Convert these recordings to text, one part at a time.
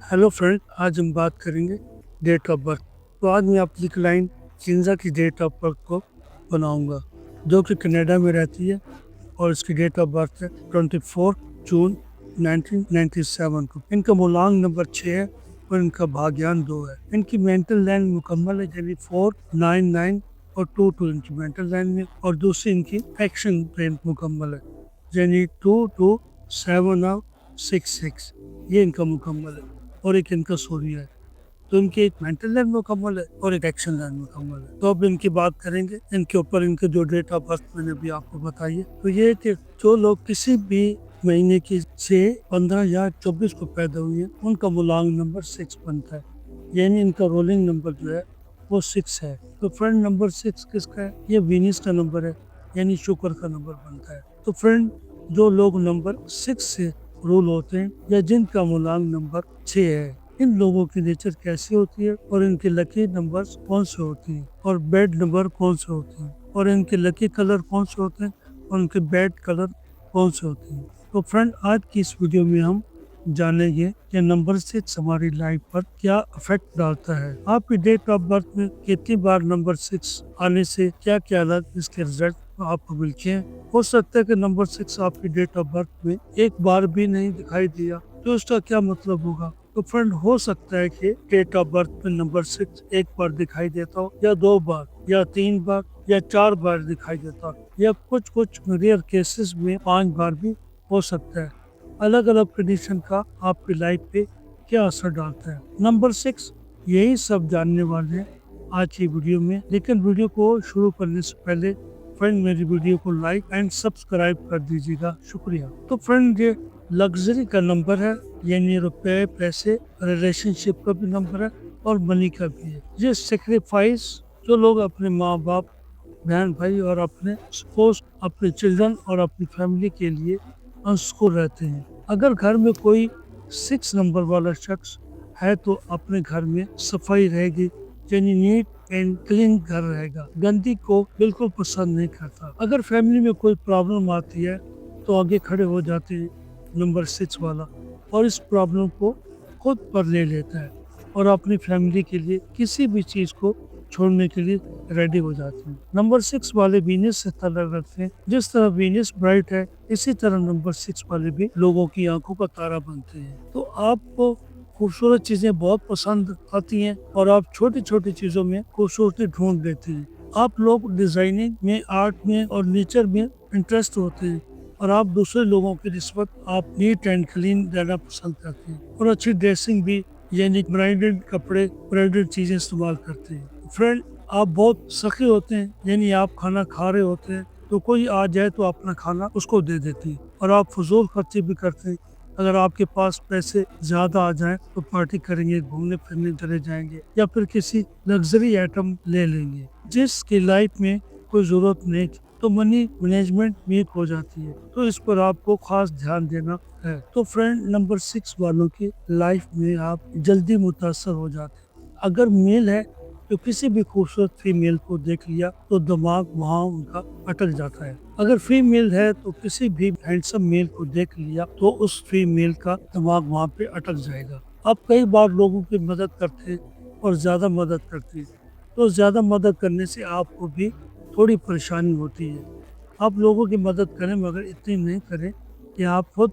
Hello friend, आज हम बात करेंगे डेट ऑफ बर्थ। तो आज मैं अपनी क्लाइंट किंजा की डेट ऑफ बर्थ को बनाऊंगा, जो कि कनाडा में रहती है और इसकी डेट ऑफ बर्थ है 24 जून 1997 को। इनका मूलांक नंबर 6 है और इनका भाग्यान 2 है। इनकी मेंटल लाइन मुकम्मल है, यानी 499 और 22 इनकी मेंटल लाइन में, और दूसरी इनकी एक्शन ब्रेन मुकम्मल है, यानी 227066 ये इनका मुकम्मल है, और एक इनका सूर्य है। तो इनकी एक मेंटल लाइन मुकम्मल है और एक एक्शन लाइन मुकम्मल है। तो अब इनकी बात करेंगे, इनके ऊपर इनके जो डेट ऑफ बर्थ मैंने भी आपको बताई है। तो ये है कि जो लोग किसी भी महीने की 6, 15 या 24 को पैदा हुए हैं, उनका मूलांक नंबर 6 बनता है, यानी इनका रोलिंग नंबर जो है वो 6 है। तो फ्रेंड, नंबर 6 किसका है? ये वीनस का नंबर है, यानी शुक्र का नंबर बनता है। तो फ्रेंड, जो लोग नंबर 6 से रूल होते हैं या जिनका मूलांक नंबर 6 है, इन लोगों की नेचर कैसी होती है और इनके लकी नंबर्स कौन से होते हैं और बैड नंबर कौन से होते हैं, और इनके लकी कलर कौन से होते हैं और इनके बैड कलर कौन से होते हैं। तो फ्रेंड, आज की इस वीडियो में हम जानेंगे कि नंबर 6 हमारी लाइफ पर क्या इफेक्ट डालता है। आपकी डेट ऑफ बर्थ में कितनी बार नंबर 6 आने से क्या क्या अलग इसके रिजल्ट आपको मिलते हैं। हो सकता है कि नंबर 6 आपकी डेट ऑफ बर्थ में एक बार भी नहीं दिखाई दिया, तो इसका क्या मतलब होगा? तो फ्रेंड, हो सकता है कि डेट ऑफ बर्थ में नंबर 6 एक बार दिखाई देता हो, या 2 बार, या 3 बार, या 4 बार दिखाई देता हो, या कुछ कुछ रेयर केसेस में 5 बार भी हो सकता है। अलग अलग कंडीशन का आपकी लाइफ पे क्या असर डालता है नंबर 6, यही सब जानने वाले हैं आज की वीडियो में। लेकिन वीडियो को शुरू करने से पहले फ्रेंड, मेरी वीडियो को लाइक एंड सब्सक्राइब कर दीजिएगा, शुक्रिया। तो फ्रेंड, ये लग्जरी का नंबर है, यानी रुपए, पैसे, रिलेशनशिप का भी नंबर है और मनी का भी है। ये सेक्रीफाइस, जो लोग अपने माँ बाप, बहन भाई और अपने स्पोर्स, अपने चिल्ड्रन और अपनी फैमिली के लिए अनस्कोर रहते हैं। अगर घर में कोई 6 नंबर वाला शख्स है तो अपने घर में सफाई रहेगी, यानी नीट एंड क्लीन घर रहेगा। गंदगी को बिल्कुल पसंद नहीं करता। अगर फैमिली में कोई प्रॉब्लम आती है तो आगे खड़े हो जाते हैं नंबर 6 वाला, और इस प्रॉब्लम को खुद पर ले लेता है और अपनी फैमिली के लिए किसी भी चीज को छोड़ने के लिए रेडी हो जाते हैं। नंबर 6 वाले वीनस से ताल्लुक रखते हैं। जिस तरह वीनस ब्राइट है, इसी तरह नंबर 6 वाले भी लोगों की आंखों का तारा बनते हैं। तो आपको खूबसूरत चीजें बहुत पसंद आती हैं और आप छोटी छोटी चीजों में खूबसूरती ढूंढ लेते हैं। आप लोग डिजाइनिंग में, आर्ट में और नेचर में इंटरेस्ट होते हैं, और आप दूसरे लोगों की रिस्पेक्ट, आप नीट एंड क्लीन रहना पसंद करते हैं, और अच्छी ड्रेसिंग भी, यानी ब्रांडेड कपड़े, ब्रांडेड चीजें इस्तेमाल करते हैं। फ्रेंड, आप बहुत सखी होते हैं, यानी आप खाना खा रहे होते हैं तो कोई आ जाए तो अपना खाना उसको दे देते हैं, और आप फजूल खर्ची भी करते हैं। अगर आपके पास पैसे ज्यादा आ जाए तो पार्टी करेंगे, घूमने फिरने चले जाएंगे, या फिर किसी लग्जरी आइटम ले लेंगे जिसकी लाइफ में कोई जरूरत नहीं, तो मनी मैनेजमेंट वीक हो जाती है। तो इस पर आपको खास ध्यान देना है। तो फ्रेंड, नंबर 6 वालों की लाइफ में आप जल्दी मुतासर हो जाते हैं। अगर मेल है तो किसी भी खूबसूरत फीमेल को देख लिया तो दिमाग वहाँ उनका अटक जाता है। अगर फीमेल है तो किसी भी हैंडसम मेल को देख लिया तो उस फीमेल का दिमाग वहाँ पे अटक जाएगा। आप कई बार लोगों की मदद करते हैं और ज्यादा मदद करते हैं, तो ज्यादा मदद करने से आपको भी थोड़ी परेशानी होती है। आप लोगों की मदद करें, मगर इतनी नहीं करें कि आप खुद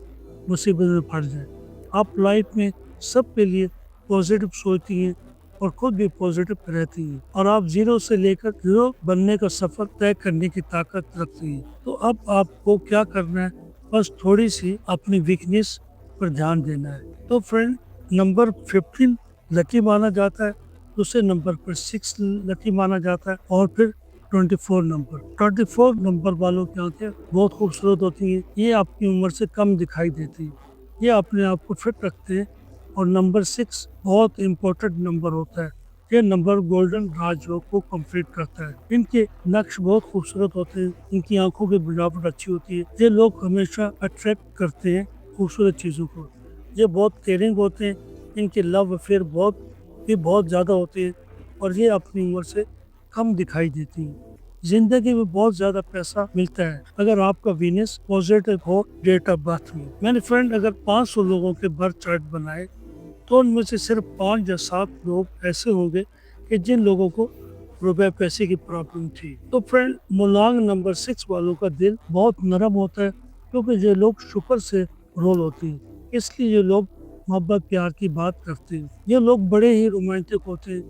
मुसीबत में पड़ जाएं। आप लाइफ में सबके लिए पॉजिटिव सोचती हैं और खुद भी पॉजिटिव रहती हैं, और आप 0 से लेकर 0 बनने का सफर तय करने की ताकत रखती हैं। तो अब आपको क्या करना है? बस थोड़ी सी अपनी वीकनेस पर ध्यान देना है। तो फ्रेंड, नंबर 15 लकी माना जाता है, दूसरे नंबर पर 6 लकी माना जाता है, और फिर 24 नंबर वालों की आंखें बहुत खूबसूरत होती हैं। ये आपकी उम्र से कम दिखाई देती है, ये अपने आप को फिट रखते हैं, और नंबर 6 बहुत इम्पोर्टेंट नंबर होता है। ये नंबर गोल्डन राजयोग को कंप्लीट करता है। इनके नक्श बहुत खूबसूरत होते हैं, इनकी आंखों की बनावट अच्छी होती है। ये लोग हमेशा अट्रैक्ट करते हैं खूबसूरत चीज़ों को। ये बहुत केयरिंग होते हैं, इनके लव अफेयर बहुत ज़्यादा होते हैं, और ये अपनी उम्र से कम दिखाई देती हैं। जिंदगी में बहुत ज्यादा पैसा मिलता है अगर आपका वीनस पॉजिटिव हो डेट ऑफ बर्थ में। मैंने फ्रेंड, अगर 500 लोगों के बर्थ चार्ट बनाए तो उनमें से सिर्फ 5 या 7 लोग ऐसे होंगे कि जिन लोगों को रुपए पैसे की प्रॉब्लम थी। तो फ्रेंड, मुलांग नंबर 6 वालों का दिल बहुत नरम होता है, क्योंकि ये लोग शुक्र से रोल होते हैं, इसलिए ये लोग मोहब्बत प्यार की बात करते हैं। ये लोग बड़े ही रोमांटिक होते हैं,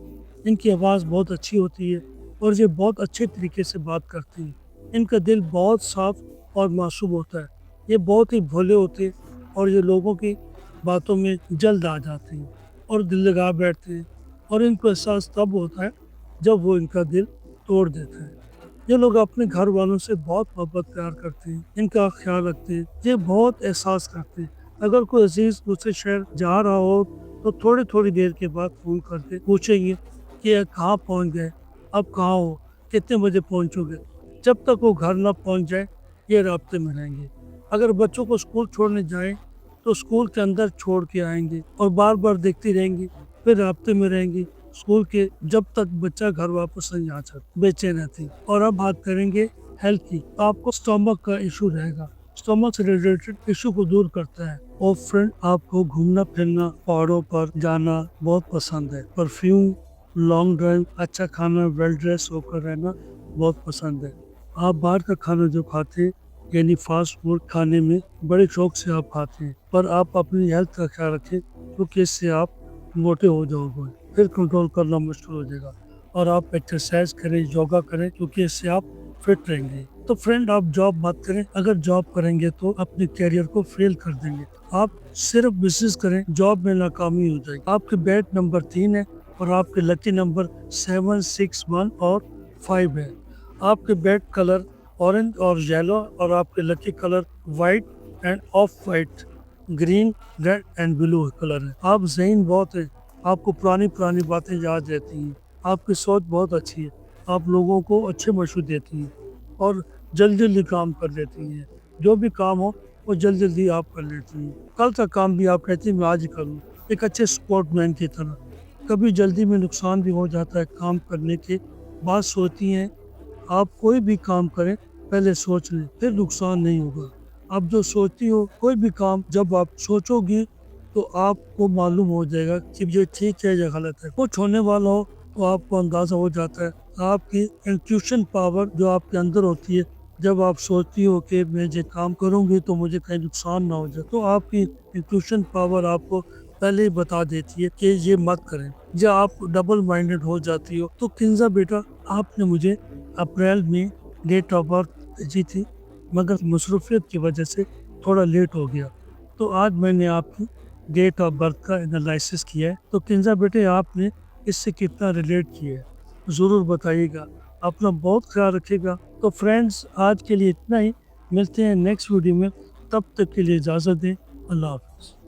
इनकी आवाज़ बहुत अच्छी होती है और ये बहुत अच्छे तरीके से बात करते हैं। इनका दिल बहुत साफ और मासूम होता है। ये बहुत ही भोले होते हैं और ये लोगों की बातों में जल्द आ जाते हैं और दिल लगा बैठते हैं, और इनको एहसास तब होता है जब वो इनका दिल तोड़ देते हैं। ये लोग अपने घर वालों से बहुत मोहब्बत प्यार करते हैं, इनका ख्याल रखते हैं, ये बहुत एहसास करते हैं। अगर कोई अजीज दूसरे शहर जा रहा हो तो थोड़ी थोड़ी देर के बाद फ़ोन करके पूछेंगे कि कहाँ पहुँच गए, अब कहाँ हो, कितने बजे पहुँचोगे। जब तक वो घर ना पहुँच जाए ये राब्ते में रहेंगे। अगर बच्चों को स्कूल छोड़ने जाएं तो स्कूल के अंदर छोड़ के आएंगे और बार बार देखती रहेंगी, फिर राब्ते में रहेंगी स्कूल के, जब तक बच्चा घर वापस नहीं आ सकता। बेचैन रहती। और अब बात करेंगे हेल्थ की। आपको स्टमक का इशू रहेगा। स्टमक से रिलेटेड इशू को दूर करता है। और फ्रेंड, आपको घूमना फिरना, पहाड़ों पर जाना बहुत पसंद है। परफ्यूम, लॉन्ग ड्राइव, अच्छा खाना, वेल ड्रेस होकर रहना बहुत पसंद है। आप बाहर का खाना जो खाते हैं, यानी फास्ट फूड खाने में बड़े शौक से आप खाते हैं, पर आप अपनी हेल्थ का ख्याल रखें, क्योंकि इससे आप मोटे हो जाओगे, फिर कंट्रोल करना मुश्किल हो जाएगा। और आप एक्सरसाइज करें, योगा करें, क्योंकि इससे आप फिट रहेंगे। तो फ्रेंड, आप जॉब मत करें। अगर जॉब करेंगे तो अपने करियर को फेल कर देंगे। आप सिर्फ बिजनेस करें, जॉब में नाकामी हो जाएगी। आपके बैट नंबर 3 है और आपके लकी नंबर 7, 6, 1 और 5 है। आपके बैट कलर ऑरेंज और येलो, और आपके lucky colour white end of white, green, red and blue colour है। आप ज़हीन बहुत है, आपको पुरानी पुरानी बातें याद रहती हैं। आपकी सोच बहुत अच्छी है, आप लोगों को अच्छे मशवरे देती हैं और जल्दी जल्दी काम कर लेती हैं। जो भी काम हो वो जल्दी जल्दी आप कर लेती हैं। कल का काम भी आप कहती हैं मैं आज ही करूँ, एक अच्छे स्पोर्टमैन की तरह। कभी जल्दी में नुकसान भी हो जाता है काम करने के बाद। सोचती हैं आप कोई भी काम करें पहले सोच लें, फिर नुकसान नहीं होगा। आप जो सोचती हो कोई भी काम जब आप सोचोगी तो आपको मालूम हो जाएगा कि ये ठीक है या गलत है। कुछ होने वाला हो तो आपको अंदाज़ा हो जाता है। आपकी इंट्यूशन पावर जो आपके अंदर होती है, जब आप सोचती हो कि मैं ये काम करूँगी तो मुझे कहीं नुकसान ना हो जाए, तो आपकी इंट्यूशन पावर आपको पहले ही बता देती है कि ये मत करें। जब आप डबल माइंडेड हो जाती हो तो किंजा बेटा, आपने मुझे अप्रैल में डेट ऑफ बर्थ भेजी थी, मगर मसरूफियत की वजह से थोड़ा लेट हो गया। तो आज मैंने आपकी डेट ऑफ बर्थ का एनालिसिस किया है। तो किंजा बेटे, आपने इससे कितना रिलेट किया है ज़रूर बताइएगा। अपना बहुत ख्याल रखिएगा। तो फ्रेंड्स, आज के लिए इतना ही। मिलते हैं नेक्स्ट वीडियो में, तब तक के लिए इजाज़त दें। अल्लाह हाफ़िज़।